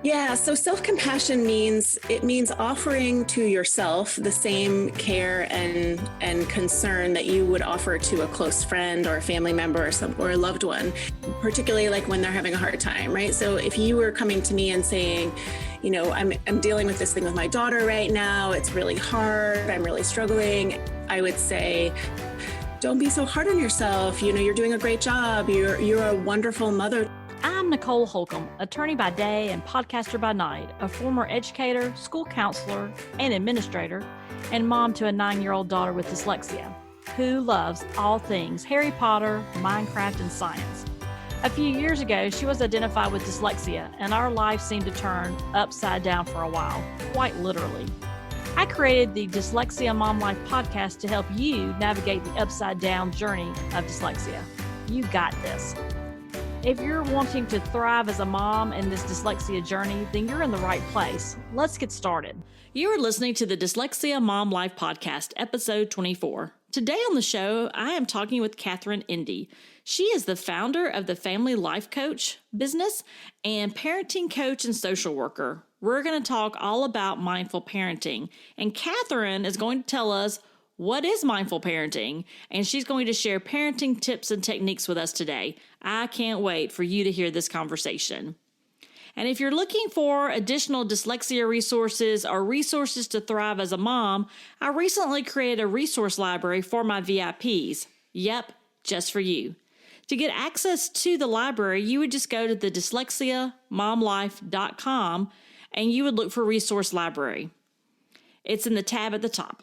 Yeah, so self-compassion means offering to yourself the same care and concern that you would offer to a close friend or a family member or a loved one, particularly like when they're having a hard time, right? So if you were coming to me and saying, I'm dealing with this thing with my daughter right now, it's really hard, I'm really struggling, I would say, don't be so hard on yourself. You're doing a great job. You're a wonderful mother. I'm Nicole Holcomb, attorney by day and podcaster by night, a former educator, school counselor, and administrator, and mom to a 9-year-old daughter with dyslexia, who loves all things Harry Potter, Minecraft, and science. A few years ago, she was identified with dyslexia, and our life seemed to turn upside down for a while, quite literally. I created the Dyslexia Mom Life podcast to help you navigate the upside down journey of dyslexia. You got this. If you're wanting to thrive as a mom in this dyslexia journey, then you're in the right place. Let's get started. You are listening to the Dyslexia Mom Life Podcast, episode 24. Today on the show, I am talking with Katherine Endy. She is the founder of the Family Life Coach business and parenting coach and social worker. We're going to talk all about mindful parenting, and Katherine is going to tell us what is mindful parenting, and she's going to share parenting tips and techniques with us today. I can't wait for you to hear this conversation. And if you're looking for additional dyslexia resources or resources to thrive as a mom, I recently created a resource library for my VIPs. Yep, just for you. To get access to the library, you would just go to the dyslexiamomlife.com and you would look for resource library. It's in the tab at the top.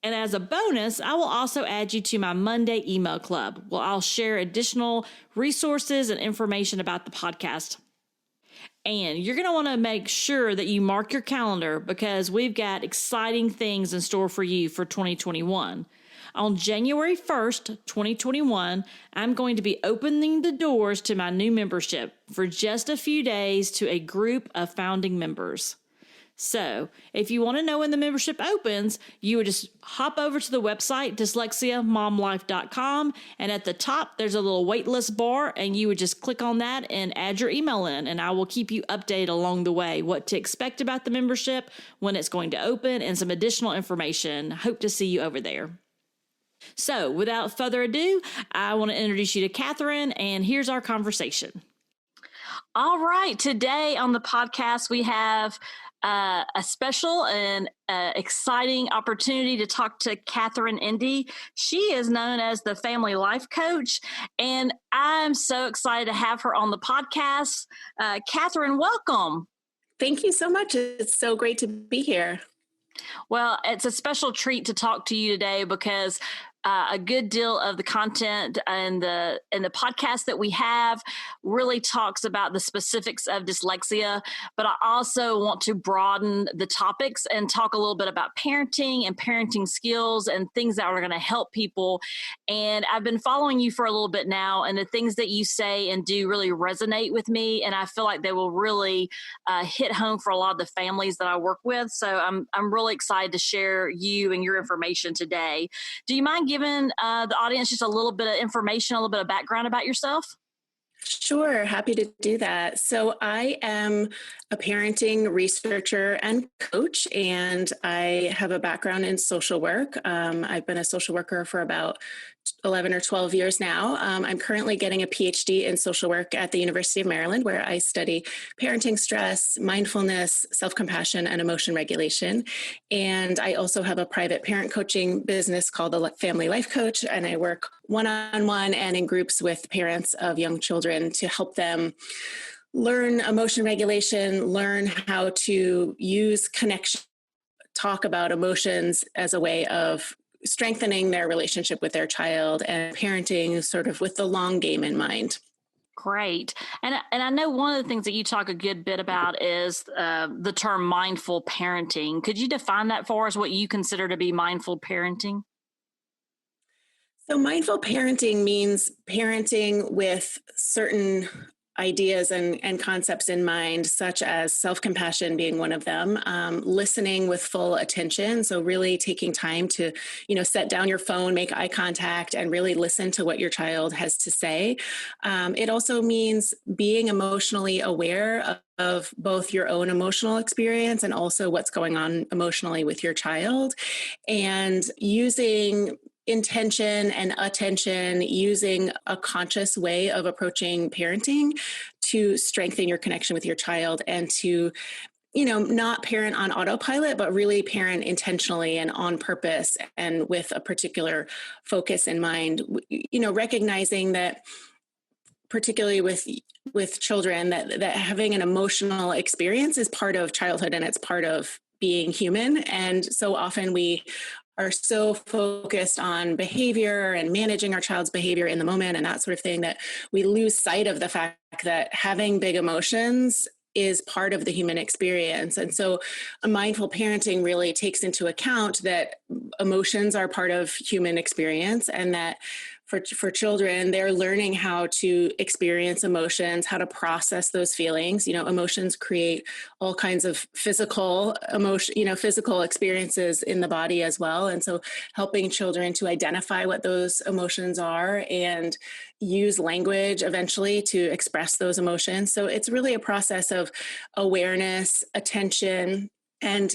And as a bonus, I will also add you to my Monday email club, where I'll share additional resources and information about the podcast. And you're going to want to make sure that you mark your calendar because we've got exciting things in store for you for 2021. On January 1st, 2021, I'm going to be opening the doors to my new membership for just a few days to a group of founding members. So if you want to know when the membership opens, you would just hop over to the website, dyslexiamomlife.com, and at the top, there's a little waitlist bar, and you would just click on that and add your email in, and I will keep you updated along the way, what to expect about the membership, when it's going to open, and some additional information. Hope to see you over there. So without further ado, I want to introduce you to Katherine, and here's our conversation. All right, today on the podcast, we have a special and exciting opportunity to talk to Katherine Endy. She is known as the Family Life Coach, and I'm so excited to have her on the podcast. Katherine, welcome. Thank you so much. It's so great to be here. Well, it's a special treat to talk to you today because a good deal of the content and the podcast that we have really talks about the specifics of dyslexia, but I also want to broaden the topics and talk a little bit about parenting and parenting skills and things that are going to help people. And I've been following you for a little bit now, and the things that you say and do really resonate with me, and I feel like they will really hit home for a lot of the families that I work with. So I'm really excited to share you and your information today. Do you mind giving the audience just a little bit of information, a little bit of background about yourself? Sure, happy to do that. So I am a parenting researcher and coach, and I have a background in social work. I've been a social worker for about 11 or 12 years now. I'm currently getting a PhD in social work at the University of Maryland, where I study parenting stress, mindfulness, self-compassion, and emotion regulation. And I also have a private parent coaching business called the Family Life Coach, and I work one-on-one and in groups with parents of young children to help them learn emotion regulation, learn how to use connection, talk about emotions as a way of strengthening their relationship with their child and parenting sort of with the long game in mind. Great. And I know one of the things that you talk a good bit about is the term mindful parenting. Could you define that for us, what you consider to be mindful parenting? So mindful parenting means parenting with certain ideas and concepts in mind, such as self-compassion being one of them, listening with full attention. So really taking time to, set down your phone, make eye contact, and really listen to what your child has to say. It also means being emotionally aware of both your own emotional experience and also what's going on emotionally with your child, and using intention and attention, using a conscious way of approaching parenting to strengthen your connection with your child and to, not parent on autopilot, but really parent intentionally and on purpose and with a particular focus in mind, recognizing that particularly with children, that having an emotional experience is part of childhood and it's part of being human. And so often we are so focused on behavior and managing our child's behavior in the moment and that sort of thing that we lose sight of the fact that having big emotions is part of the human experience. And so mindful parenting really takes into account that emotions are part of human experience, and that for children, they're learning how to experience emotions, how to process those feelings. Emotions create all kinds of physical experiences in the body as well. And so helping children to identify what those emotions are and use language eventually to express those emotions. So it's really a process of awareness, attention, and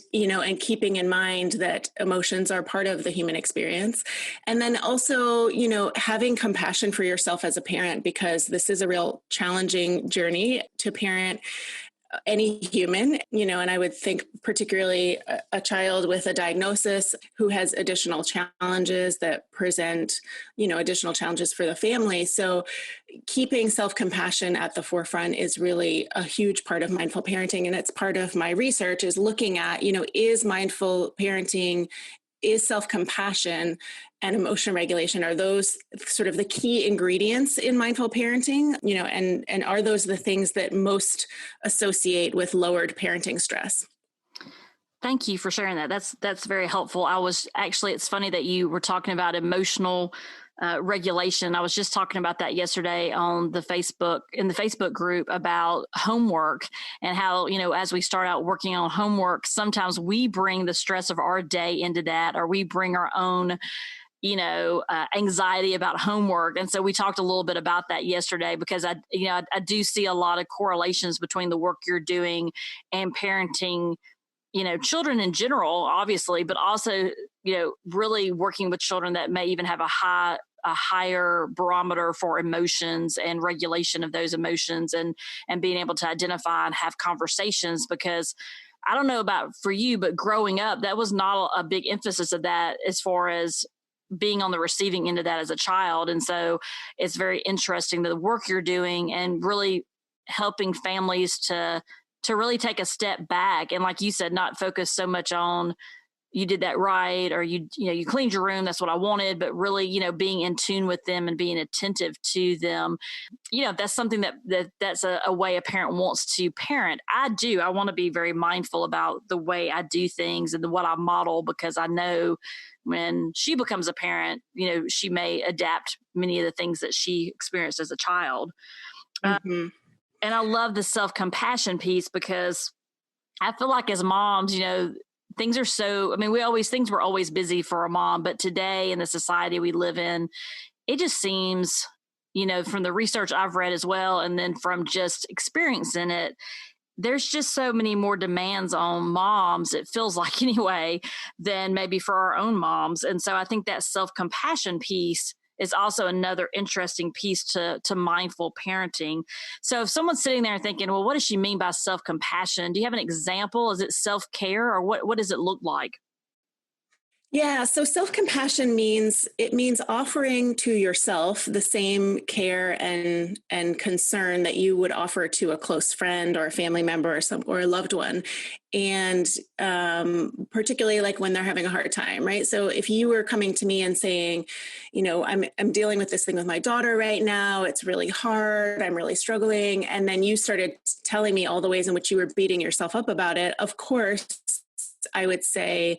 keeping in mind that emotions are part of the human experience. And then also, having compassion for yourself as a parent, because this is a real challenging journey to parent any human, and I would think particularly a child with a diagnosis who has additional challenges that present, additional challenges for the family. So keeping self-compassion at the forefront is really a huge part of mindful parenting. And it's part of my research is looking at, is mindful parenting, is self-compassion and emotion regulation, are those sort of the key ingredients in mindful parenting, and are those the things that most associate with lowered parenting stress? Thank you for sharing that. That's very helpful. It's funny that you were talking about emotional regulation. I was just talking about that yesterday in the Facebook group about homework and how, as we start out working on homework, sometimes we bring the stress of our day into that, or we bring our own, anxiety about homework. And so we talked a little bit about that yesterday, because I do see a lot of correlations between the work you're doing and parenting, children in general, obviously, but also, really working with children that may even have a higher barometer for emotions and regulation of those emotions, and being able to identify and have conversations. Because I don't know about for you, but growing up, that was not a big emphasis of that as far as being on the receiving end of that as a child. And so it's very interesting the work you're doing and really helping families to really take a step back. And like you said, not focus so much on you did that right, or you cleaned your room, that's what I wanted, but really, being in tune with them and being attentive to them. That's something that's a way a parent wants to parent. I want to be very mindful about the way I do things and what I model, because I know when she becomes a parent, she may adapt many of the things that she experienced as a child. Mm-hmm. And I love the self-compassion piece, because I feel like as moms, things are things were always busy for a mom, but today in the society we live in, it just seems, from the research I've read as well, and then from just experiencing it, there's just so many more demands on moms, it feels like anyway, than maybe for our own moms. And so I think that self-compassion piece is also another interesting piece to mindful parenting. So if someone's sitting there thinking, well, what does she mean by self-compassion? Do you have an example? Is it self-care, or what does it look like? Yeah, so self-compassion means offering to yourself the same care and concern that you would offer to a close friend or a family member or a loved one, and particularly like when they're having a hard time, right? So if you were coming to me and saying, I'm dealing with this thing with my daughter right now, it's really hard, I'm really struggling, and then you started telling me all the ways in which you were beating yourself up about it, of course, I would say,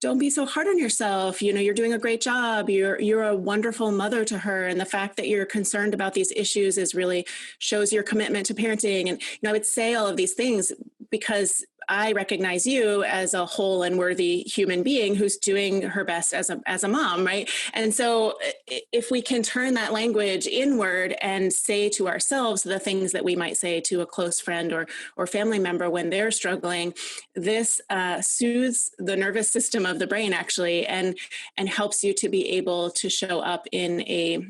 don't be so hard on yourself. You're doing a great job. You're a wonderful mother to her. And the fact that you're concerned about these issues is really shows your commitment to parenting. And, I would say all of these things because I recognize you as a whole and worthy human being who's doing her best as a mom, right? And so if we can turn that language inward and say to ourselves the things that we might say to a close friend or family member when they're struggling, this soothes the nervous system of the brain actually, and helps you to be able to show up in a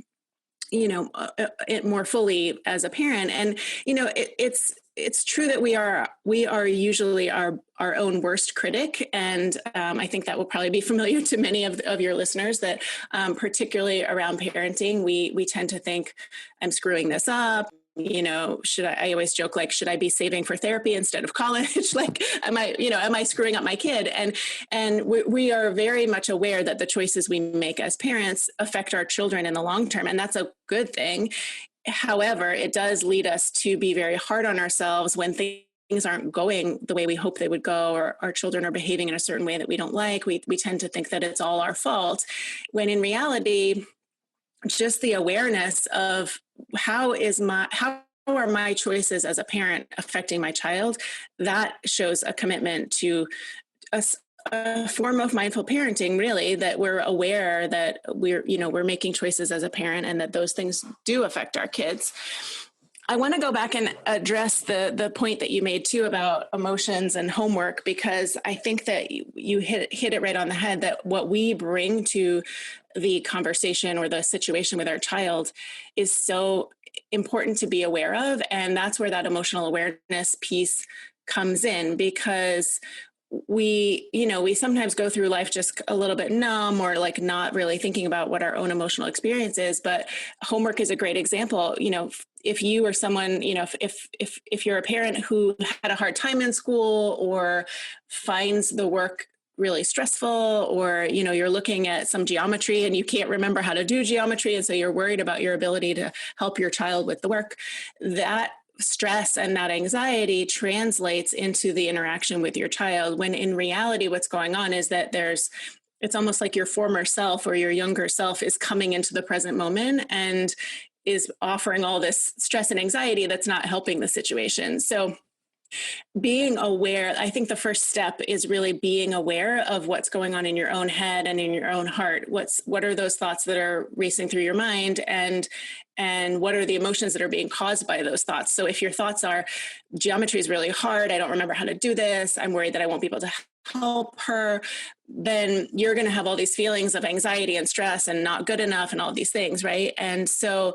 it more fully as a parent. And it's true that we are usually our own worst critic, and I think that will probably be familiar to many of your listeners. That particularly around parenting, we tend to think, I'm screwing this up. I always joke, like, should I be saving for therapy instead of college? Like, am I screwing up my kid? And we are very much aware that the choices we make as parents affect our children in the long term. And that's a good thing. However, it does lead us to be very hard on ourselves when things aren't going the way we hope they would go, or our children are behaving in a certain way that we don't like. We tend to think that it's all our fault, when in reality, just the awareness of how are my choices as a parent affecting my child, that shows a commitment to a form of mindful parenting, really, that we're aware that we're making choices as a parent and that those things do affect our kids. I want to go back and address the point that you made too about emotions and homework, because I think that you hit it right on the head, that what we bring to the conversation or the situation with our child is so important to be aware of. And that's where that emotional awareness piece comes in, because we sometimes go through life just a little bit numb, or like not really thinking about what our own emotional experience is. But homework is a great example. If you or someone, if you're a parent who had a hard time in school, or finds the work really stressful, or you're looking at some geometry and you can't remember how to do geometry, and so you're worried about your ability to help your child with the work, that stress and that anxiety translates into the interaction with your child, when in reality what's going on is that it's almost like your former self or your younger self is coming into the present moment and is offering all this stress and anxiety that's not helping the situation. So being aware, I think the first step is really being aware of what's going on in your own head and in your own heart. What are those thoughts that are racing through your mind, and what are the emotions that are being caused by those thoughts? So if your thoughts are, geometry is really hard, I don't remember how to do this, I'm worried that I won't be able to help her, then you're going to have all these feelings of anxiety and stress and not good enough and all these things, right? And so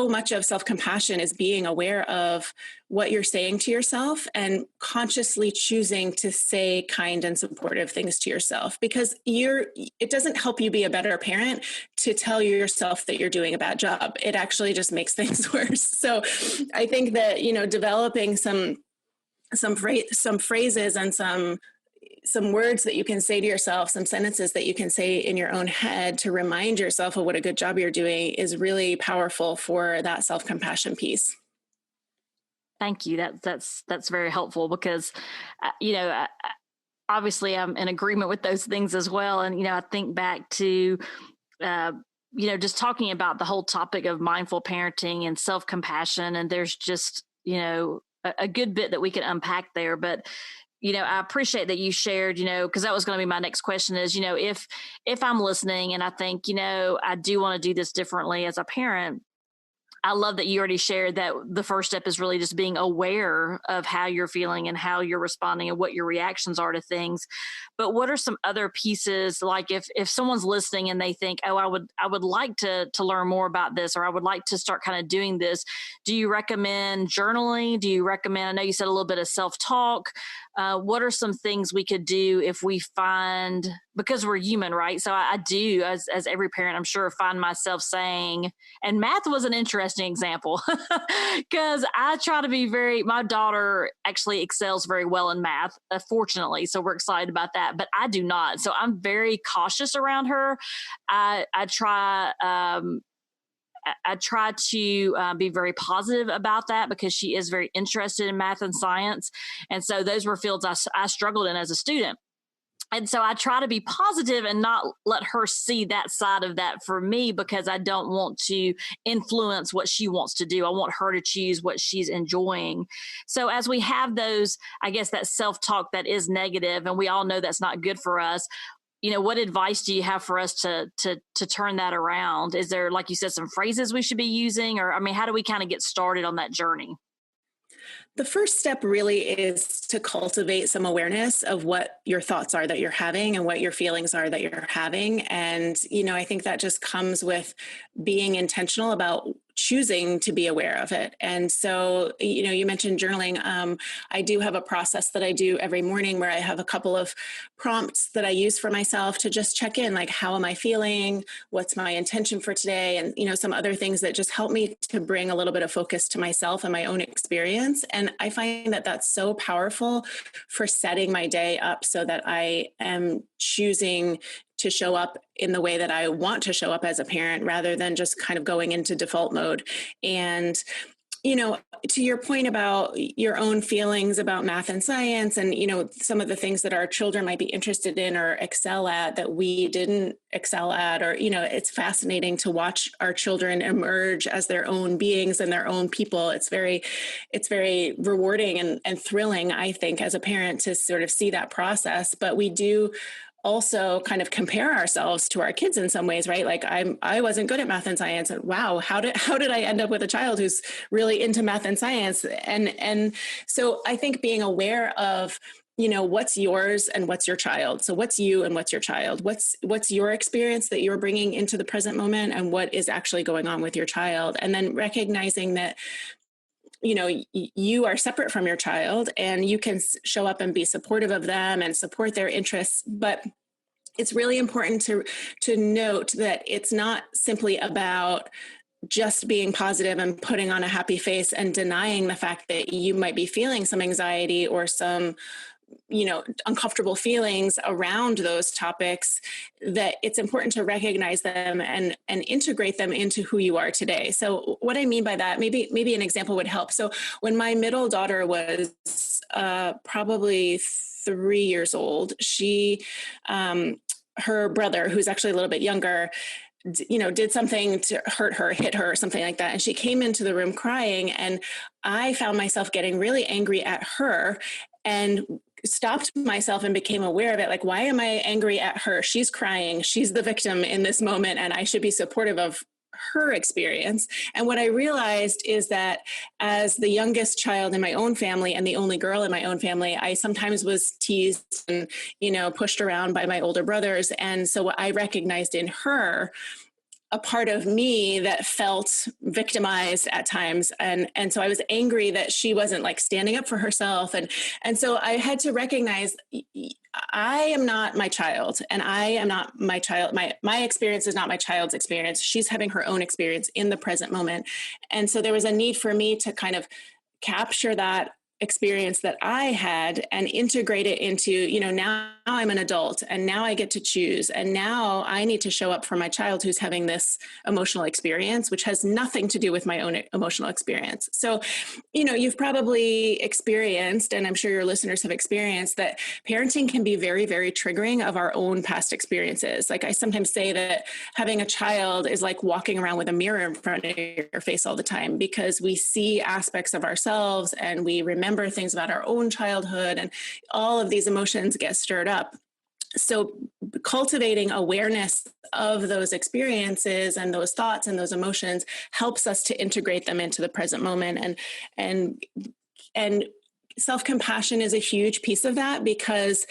much of self-compassion is being aware of what you're saying to yourself and consciously choosing to say kind and supportive things to yourself, because it doesn't help you be a better parent to tell yourself that you're doing a bad job. It actually just makes things worse. So I think that, developing some phrases and some words that you can say to yourself, some sentences that you can say in your own head to remind yourself of what a good job you're doing is really powerful for that self-compassion piece. Thank you. That's very helpful, because, obviously I'm in agreement with those things as well. And, I think back to, just talking about the whole topic of mindful parenting and self-compassion, and there's just, a good bit that we can unpack there. But I appreciate that you shared, because that was going to be my next question is, if I'm listening and I think, I do want to do this differently as a parent, I love that you already shared that the first step is really just being aware of how you're feeling and how you're responding and what your reactions are to things. But what are some other pieces, like if someone's listening and they think, oh, I would like to learn more about this, or I would like to start kind of doing this. Do you recommend journaling? Do you recommend, I know you said a little bit of self-talk. What are some things we could do if we find, because we're human, right? So I do, as every parent, I'm sure, find myself saying, and math was an interesting example, because I try to be my daughter actually excels very well in math, fortunately. So we're excited about that, but I do not. So I'm very cautious around her. I try to be very positive about that, because she is very interested in math and science. And so those were fields I struggled in as a student. And so I try to be positive and not let her see that side of that for me, because I don't want to influence what she wants to do. I want her to choose what she's enjoying. So as we have those, I guess, that self-talk that is negative, and we all know that's not good for us, what advice do you have for us to turn that around? Is there, like you said, some phrases we should be using? Or, how do we kind of get started on that journey? The first step really is to cultivate some awareness of what your thoughts are that you're having and what your feelings are that you're having. And, I think that just comes with being intentional about choosing to be aware of it. And so, you mentioned journaling. I do have a process that I do every morning where I have a couple of prompts that I use for myself to just check in, like, how am I feeling? What's my intention for today? And, some other things that just help me to bring a little bit of focus to myself and my own experience. And I find that that's so powerful for setting my day up so that I am choosing to show up in the way that I want to show up as a parent, rather than just kind of going into default mode. And, to your point about your own feelings about math and science and, some of the things that our children might be interested in or excel at that we didn't excel at, or, it's fascinating to watch our children emerge as their own beings and their own people. It's very rewarding and thrilling, I think, as a parent to sort of see that process. But we do also kind of compare ourselves to our kids in some ways, right? Like I wasn't good at math and science, and wow, how did I end up with a child who's really into math and science? And so I think being aware of, what's yours and what's your child. So what's you and what's your child? What's your experience that you're bringing into the present moment, and what is actually going on with your child? And then recognizing that you are separate from your child, and you can show up and be supportive of them and support their interests. But it's really important to note that it's not simply about just being positive and putting on a happy face and denying the fact that you might be feeling some anxiety or some uncomfortable feelings around those topics. That it's important to recognize them and integrate them into who you are today. So what I mean by that, maybe an example would help. So when my middle daughter was probably 3 years old, her brother, who's actually a little bit younger, did something to hurt her, hit her or something like that. And she came into the room crying, and I found myself getting really angry at her and stopped myself and became aware of it. Like, why am I angry at her? She's crying. She's the victim in this moment, and I should be supportive of her experience. And what I realized is that as the youngest child in my own family and the only girl in my own family, I sometimes was teased and, pushed around by my older brothers. And so I recognized in her a part of me that felt victimized at times. And so I was angry that she wasn't like standing up for herself. And so I had to recognize I am not my child, and I am not my child. My experience is not my child's experience. She's having her own experience in the present moment. And so there was a need for me to kind of capture that experience that I had and integrate it into, now I'm an adult and now I get to choose. And now I need to show up for my child who's having this emotional experience, which has nothing to do with my own emotional experience. So, you've probably experienced, and I'm sure your listeners have experienced, that parenting can be very, very triggering of our own past experiences. Like I sometimes say that having a child is like walking around with a mirror in front of your face all the time, because we see aspects of ourselves and we remember things about our own childhood, and all of these emotions get stirred up. So cultivating awareness of those experiences and those thoughts and those emotions helps us to integrate them into the present moment. And self-compassion is a huge piece of that, because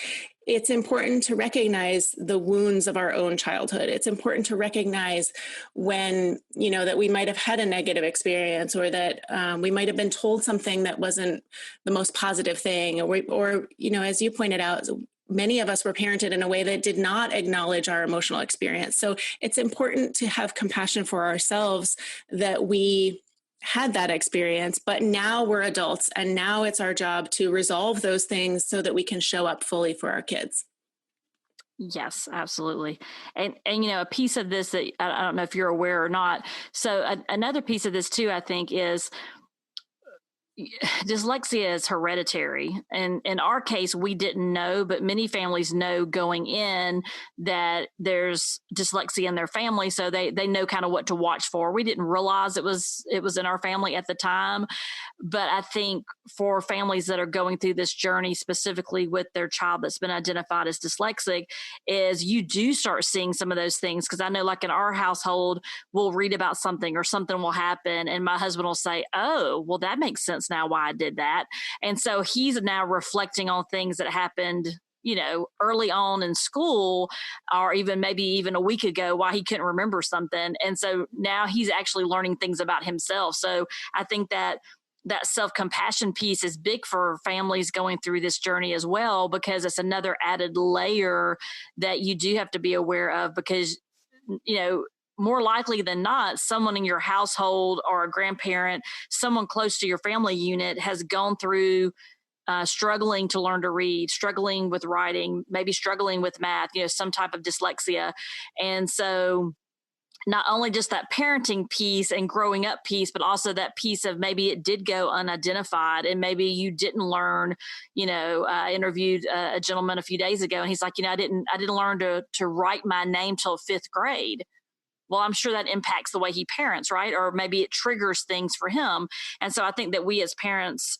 it's important to recognize the wounds of our own childhood. It's important to recognize when, that we might have had a negative experience, or that we might have been told something that wasn't the most positive thing, or as you pointed out, many of us were parented in a way that did not acknowledge our emotional experience. So it's important to have compassion for ourselves that we had that experience, but now we're adults, and now it's our job to resolve those things so that we can show up fully for our kids. Yes, absolutely. And a piece of this that I don't know if you're aware or not. So another piece of this too, I think, is dyslexia is hereditary. And in our case, we didn't know, but many families know going in that there's dyslexia in their family. So they know kind of what to watch for. We didn't realize it was in our family at the time. But I think for families that are going through this journey, specifically with their child that's been identified as dyslexic, is you do start seeing some of those things. Because I know, like in our household, we'll read about something or something will happen, and my husband will say, "Oh, well, that makes sense now why I did that." And so he's now reflecting on things that happened, early on in school, or maybe even a week ago, why he couldn't remember something. And so now he's actually learning things about himself. So I think that self-compassion piece is big for families going through this journey as well, because it's another added layer that you do have to be aware of, because, more likely than not, someone in your household or a grandparent, someone close to your family unit has gone through struggling to learn to read, struggling with writing, maybe struggling with math, some type of dyslexia. And so not only just that parenting piece and growing up piece, but also that piece of maybe it did go unidentified and maybe you didn't learn. I interviewed a gentleman a few days ago, and he's like, I didn't learn to write my name till 5th grade. Well, I'm sure that impacts the way he parents, right? Or maybe it triggers things for him. And so I think that we as parents,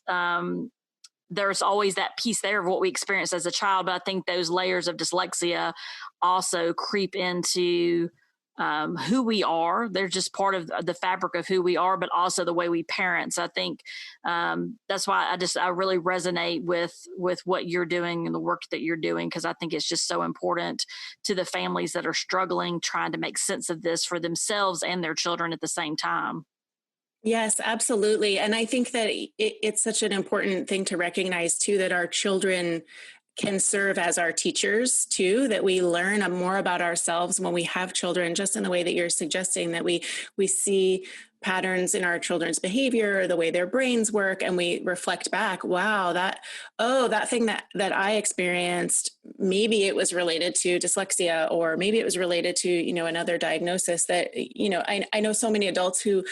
there's always that piece there of what we experienced as a child. But I think those layers of dyslexia also creep into who we are. They're just part of the fabric of who we are, but also the way we parent. So I think that's why I really resonate with what you're doing and the work that you're doing, because I think it's just so important to the families that are struggling, trying to make sense of this for themselves and their children at the same time. Yes, absolutely. And I think that it's such an important thing to recognize too, that our children can serve as our teachers too, that we learn more about ourselves when we have children, just in the way that you're suggesting, that we see patterns in our children's behavior, the way their brains work, and we reflect back, wow, that thing that I experienced, maybe it was related to dyslexia, or maybe it was related to, another diagnosis that, I know so many adults who,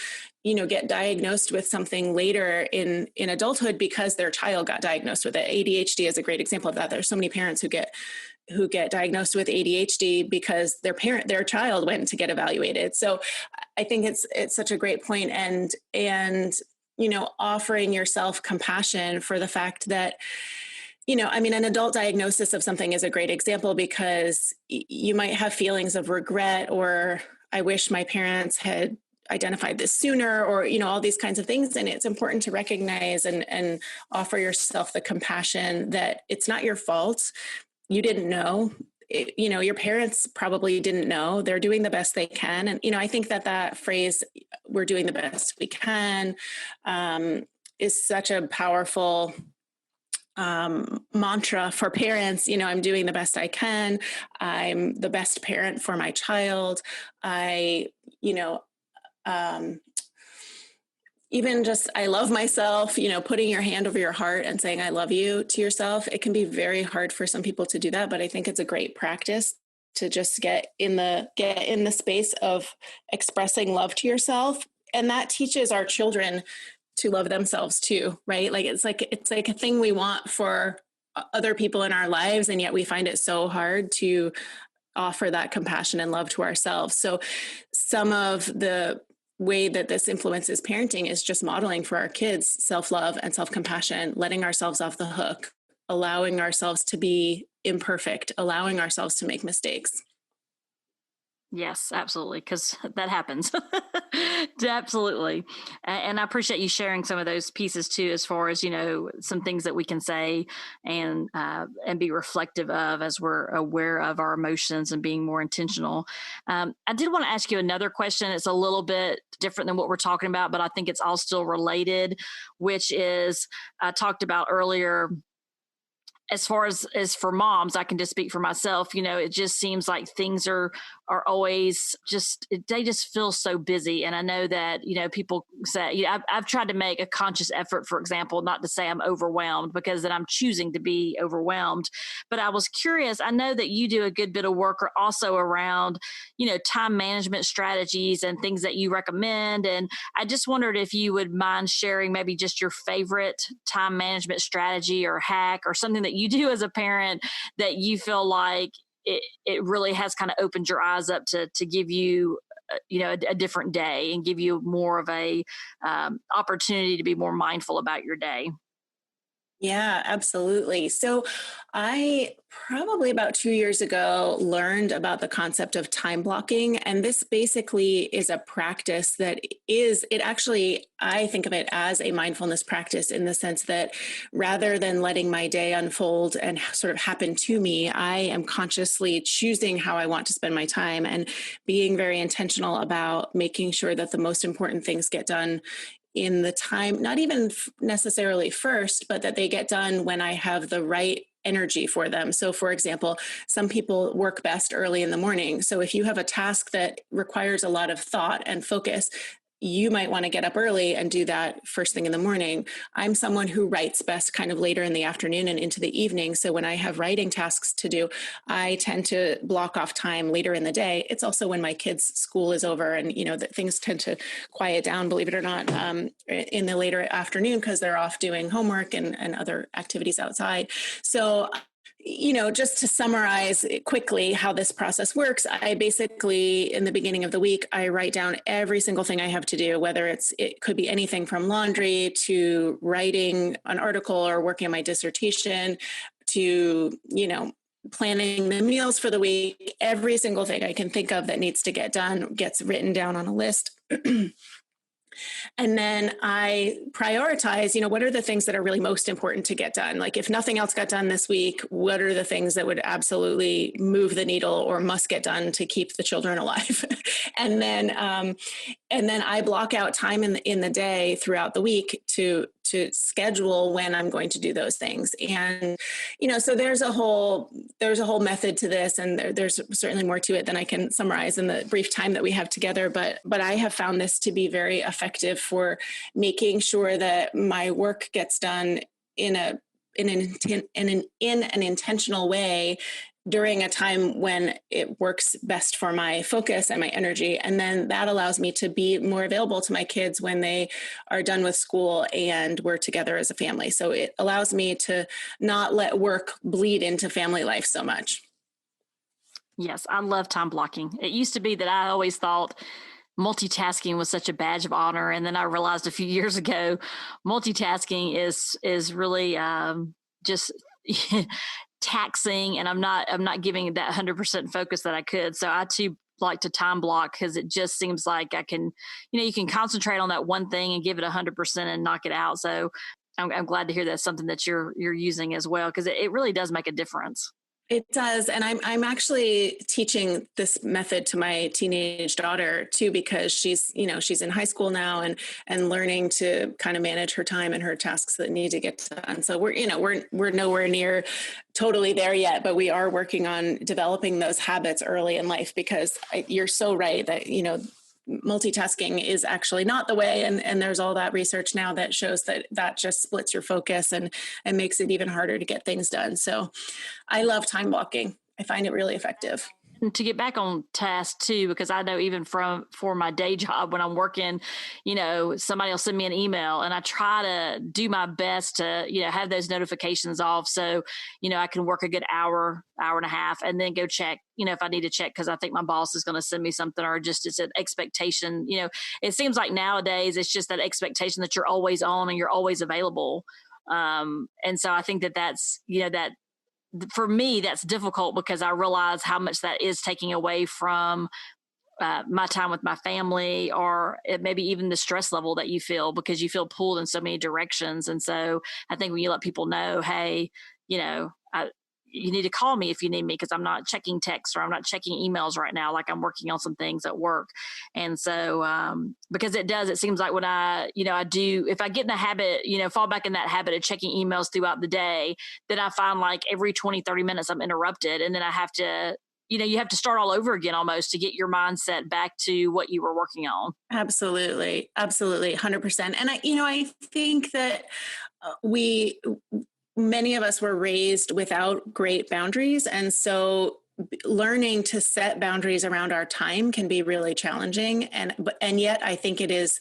get diagnosed with something later in adulthood because their child got diagnosed with it. ADHD is a great example of that. There's so many parents who get diagnosed with ADHD because their child went to get evaluated. So I think it's such a great point, and offering yourself compassion for the fact that, an adult diagnosis of something is a great example, because you might have feelings of regret, or I wish my parents had identified this sooner, or, all these kinds of things. And it's important to recognize and offer yourself the compassion that it's not your fault. You didn't know. Your parents probably didn't know. They're doing the best they can. And, I think that phrase, we're doing the best we can, is such a powerful mantra for parents. I'm doing the best I can. I'm the best parent for my child. Even just, I love myself, putting your hand over your heart and saying, I love you to yourself. It can be very hard for some people to do that, but I think it's a great practice to just get in the space of expressing love to yourself. And that teaches our children to love themselves too, right? It's like a thing we want for other people in our lives. And yet we find it so hard to offer that compassion and love to ourselves. So some of the way that this influences parenting is just modeling for our kids self-love and self-compassion, letting ourselves off the hook, allowing ourselves to be imperfect, allowing ourselves to make mistakes. Yes, absolutely. Because that happens. Absolutely. And I appreciate you sharing some of those pieces too, as far as, some things that we can say and be reflective of as we're aware of our emotions and being more intentional. I did want to ask you another question. It's a little bit different than what we're talking about, but I think it's all still related, which is, I talked about earlier, as far as for moms, I can just speak for myself. It just seems like things are are always they just feel so busy. And I know that, people say, I've tried to make a conscious effort, for example, not to say I'm overwhelmed, because then I'm choosing to be overwhelmed. But I was curious, I know that you do a good bit of work also around, time management strategies and things that you recommend. And I just wondered if you would mind sharing maybe just your favorite time management strategy or hack or something that you do as a parent that you feel like it really has kind of opened your eyes up to give you, a different day and give you more of a opportunity to be more mindful about your day. Yeah, absolutely. So I probably about 2 years ago learned about the concept of time blocking. And this basically is a practice I think of it as a mindfulness practice in the sense that rather than letting my day unfold and sort of happen to me, I am consciously choosing how I want to spend my time and being very intentional about making sure that the most important things get done in the time, not even necessarily first, but that they get done when I have the right energy for them. So for example, some people work best early in the morning. So if you have a task that requires a lot of thought and focus, you might want to get up early and do that first thing in the morning. I'm someone who writes best kind of later in the afternoon and into the evening. So when I have writing tasks to do, I tend to block off time later in the day. It's also when my kids' school is over and, that things tend to quiet down, believe it or not, in the later afternoon because they're off doing homework and other activities outside. So just to summarize quickly how this process works, I basically, in the beginning of the week, I write down every single thing I have to do, whether it could be anything from laundry to writing an article or working on my dissertation to, planning the meals for the week. Every single thing I can think of that needs to get done gets written down on a list. And then I prioritize, what are the things that are really most important to get done? Like if nothing else got done this week, what are the things that would absolutely move the needle or must get done to keep the children alive? and then I block out time in the day throughout the week to schedule when I'm going to do those things. And, so there's a whole method to this, and there's certainly more to it than I can summarize in the brief time that we have together. But I have found this to be very effective for making sure that my work gets done in an intentional way during a time when it works best for my focus and my energy. And then that allows me to be more available to my kids when they are done with school and we're together as a family. So it allows me to not let work bleed into family life so much. Yes, I love time blocking. It used to be that I always thought multitasking was such a badge of honor. And then I realized a few years ago, multitasking is really just taxing, and I'm not giving that 100% focus that I could. So I too like to time block because it just seems like I can, you can concentrate on that one thing and give it 100% and knock it out. So I'm glad to hear that's something that you're using as well, because it really does make a difference. It does. And I'm actually teaching this method to my teenage daughter too, because she's in high school now and learning to kind of manage her time and her tasks that need to get done. So we're nowhere near totally there yet, but we are working on developing those habits early in life, because you're so right that, multitasking is actually not the way. And there's all that research now that shows that just splits your focus and makes it even harder to get things done. So I love time blocking. I find it really effective. And to get back on task too, because I know even for my day job when I'm working, somebody will send me an email and I try to do my best to, have those notifications off. So, I can work a good hour and a half and then go check, if I need to check, because I think my boss is going to send me something, or just it's an expectation. It seems like nowadays it's just that expectation that you're always on and you're always available. And so I think that's, that for me, that's difficult because I realize how much that is taking away from my time with my family, or maybe even the stress level that you feel because you feel pulled in so many directions. And so I think when you let people know, hey, you need to call me if you need me, because I'm not checking texts or I'm not checking emails right now. Like I'm working on some things at work. And so, because it seems like when if I get in the habit, fall back in that habit of checking emails throughout the day, then I find like every 20, 30 minutes I'm interrupted. And then I have to, you have to start all over again almost to get your mindset back to what you were working on. Absolutely. Absolutely. 100%. And I think that many of us were raised without great boundaries. And so learning to set boundaries around our time can be really challenging. And yet I think it is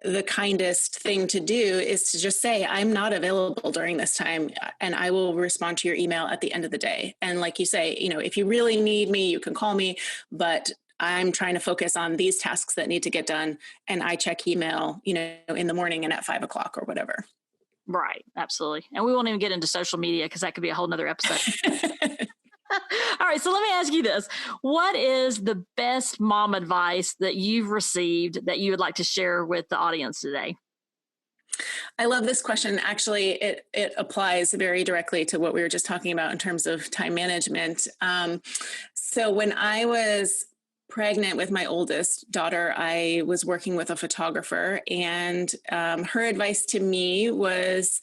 the kindest thing to do is to just say, I'm not available during this time, and I will respond to your email at the end of the day. And like you say, if you really need me, you can call me, but I'm trying to focus on these tasks that need to get done. And I check email, in the morning and at 5 o'clock or whatever. Right. Absolutely. And we won't even get into social media because that could be a whole nother episode. All right. So let me ask you this. What is the best mom advice that you've received that you would like to share with the audience today? I love this question. Actually, it applies very directly to what we were just talking about in terms of time management. So when I was pregnant with my oldest daughter, I was working with a photographer, and her advice to me was,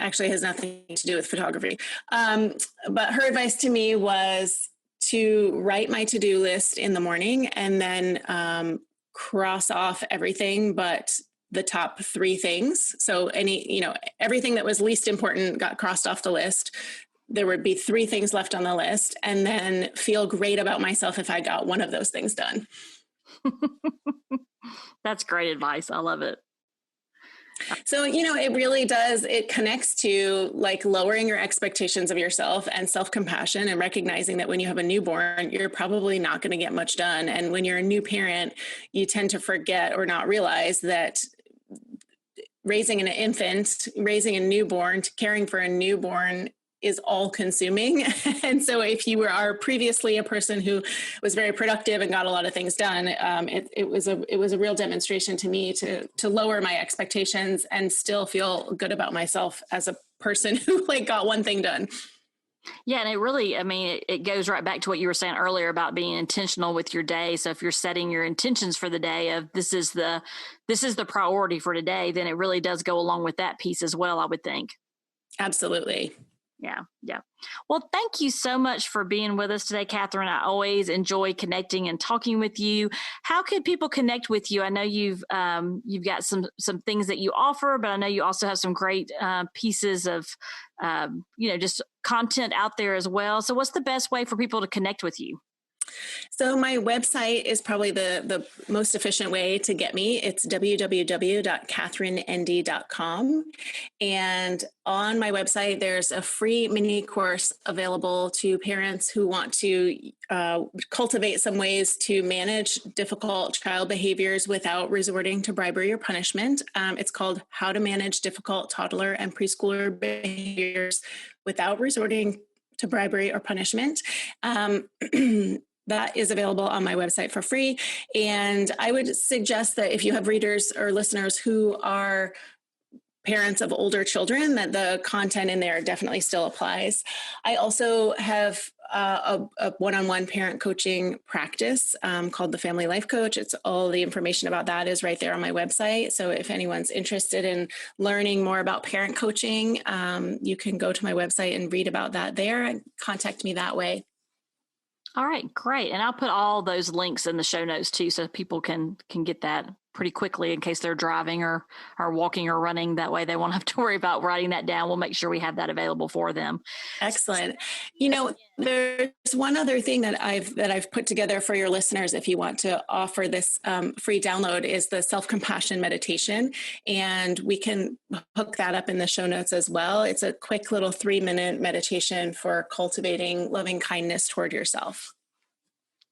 actually has nothing to do with photography. But her advice to me was to write my to-do list in the morning and then cross off everything but the top 3 things. So everything that was least important got crossed off the list. There would be 3 things left on the list, and then feel great about myself if I got one of those things done. That's great advice. I love it. So, it really does. It connects to like lowering your expectations of yourself and self-compassion, and recognizing that when you have a newborn, you're probably not going to get much done. And when you're a new parent, you tend to forget or not realize that raising an infant, raising a newborn, caring for a newborn is all consuming. And so if you are previously a person who was very productive and got a lot of things done, it was a real demonstration to me to lower my expectations and still feel good about myself as a person who got one thing done. Yeah. And it really, it goes right back to what you were saying earlier about being intentional with your day. So if you're setting your intentions for the day of this is the priority for today, then it really does go along with that piece as well, I would think. Absolutely. Yeah. Well, thank you so much for being with us today, Katherine. I always enjoy connecting and talking with you. How could people connect with you? I know you've got some things that you offer, but I know you also have some great pieces of just content out there as well. So what's the best way for people to connect with you? So my website is probably the most efficient way to get me. It's www.katherineendy.com. And on my website, there's a free mini course available to parents who want to cultivate some ways to manage difficult child behaviors without resorting to bribery or punishment. It's called How to Manage Difficult Toddler and Preschooler Behaviors Without Resorting to Bribery or Punishment. That is available on my website for free. And I would suggest that if you have readers or listeners who are parents of older children, that the content in there definitely still applies. I also have a one-on-one parent coaching practice called the Family Life Coach. It's all the information about that is right there on my website. So if anyone's interested in learning more about parent coaching, you can go to my website and read about that there and contact me that way. All right, great. And I'll put all those links in the show notes too, so people can get that pretty quickly in case they're driving or walking or running. That way they won't have to worry about writing that down. We'll make sure we have that available for them. Excellent. There's one other thing that I've put together for your listeners, if you want to offer this free download, is the Selfcompassion meditation. And we can hook that up in the show notes as well. It's a quick little 3-minute meditation for cultivating loving kindness toward yourself.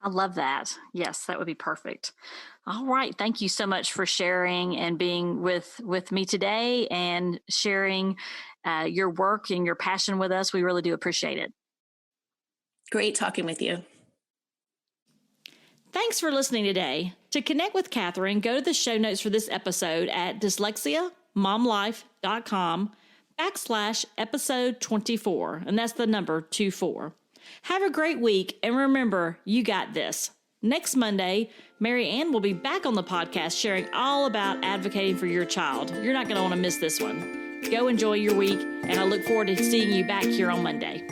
I love that. Yes, that would be perfect. All right. Thank you so much for sharing and being with me today and sharing your work and your passion with us. We really do appreciate it. Great talking with you. Thanks for listening today. To connect with Katherine, go to the show notes for this episode at dyslexiamomlife.com/episode 24. And that's the number 24. Have a great week. And remember, you got this. Next Monday, Mary Ann will be back on the podcast sharing all about advocating for your child. You're not going to want to miss this one. Go enjoy your week, and I look forward to seeing you back here on Monday.